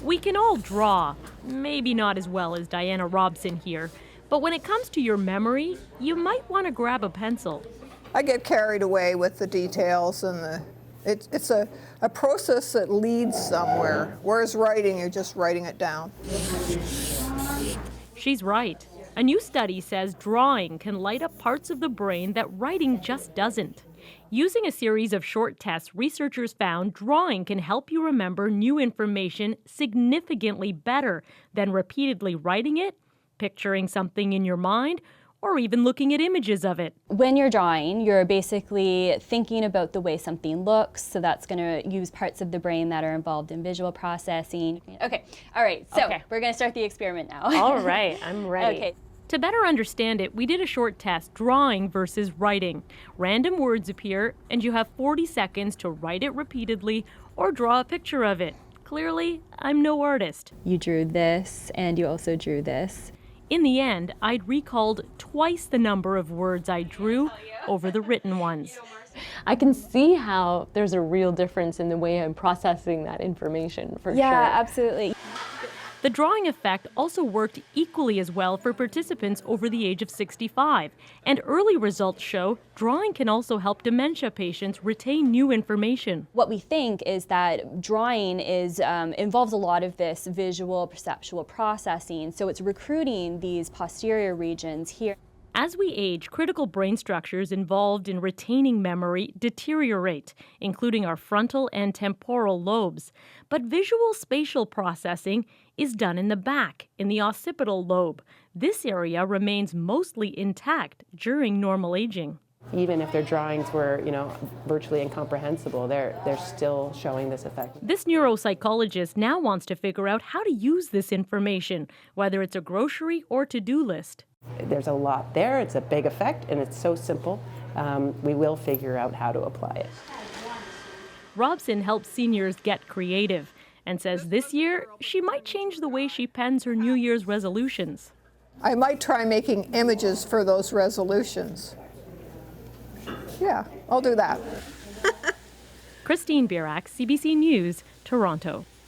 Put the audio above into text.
We can all draw, maybe not as well as Diana Robson here, but when it comes to your memory, you might want to grab a pencil. I get carried away with the details and it's a process that leads somewhere, whereas writing, you're just writing it down. She's right. A new study says drawing can light up parts of the brain that writing just doesn't. Using a series of short tests, researchers found drawing can help you remember new information significantly better than repeatedly writing it, picturing something in your mind, or even looking at images of it. When you're drawing, you're basically thinking about the way something looks, so that's going to use parts of the brain that are involved in visual processing. Okay, all right, so we're going to start the experiment now. All right, I'm ready. Okay. To better understand it, we did a short test, drawing versus writing. Random words appear, and you have 40 seconds to write it repeatedly or draw a picture of it. Clearly, I'm no artist. You drew this, and you also drew this. In the end, I'd recalled twice the number of words I drew over the written ones. I can see how there's a real difference in the way I'm processing that information, for sure. Yeah, absolutely. The drawing effect also worked equally as well for participants over the age of 65, and early results show drawing can also help dementia patients retain new information. What we think is that drawing involves a lot of this visual, perceptual processing, so it's recruiting these posterior regions here. As we age, critical brain structures involved in retaining memory deteriorate, including our frontal and temporal lobes. But visual spatial processing is done in the back, in the occipital lobe. This area remains mostly intact during normal aging. Even if their drawings were, virtually incomprehensible, they're still showing this effect. This neuropsychologist now wants to figure out how to use this information, whether it's a grocery or to-do list. There's a lot there. It's a big effect, and it's so simple. We will figure out how to apply it. Robson helps seniors get creative and says this year she might change the way she pens her New Year's resolutions. I might try making images for those resolutions. Yeah, I'll do that. Christine Birak, CBC News, Toronto.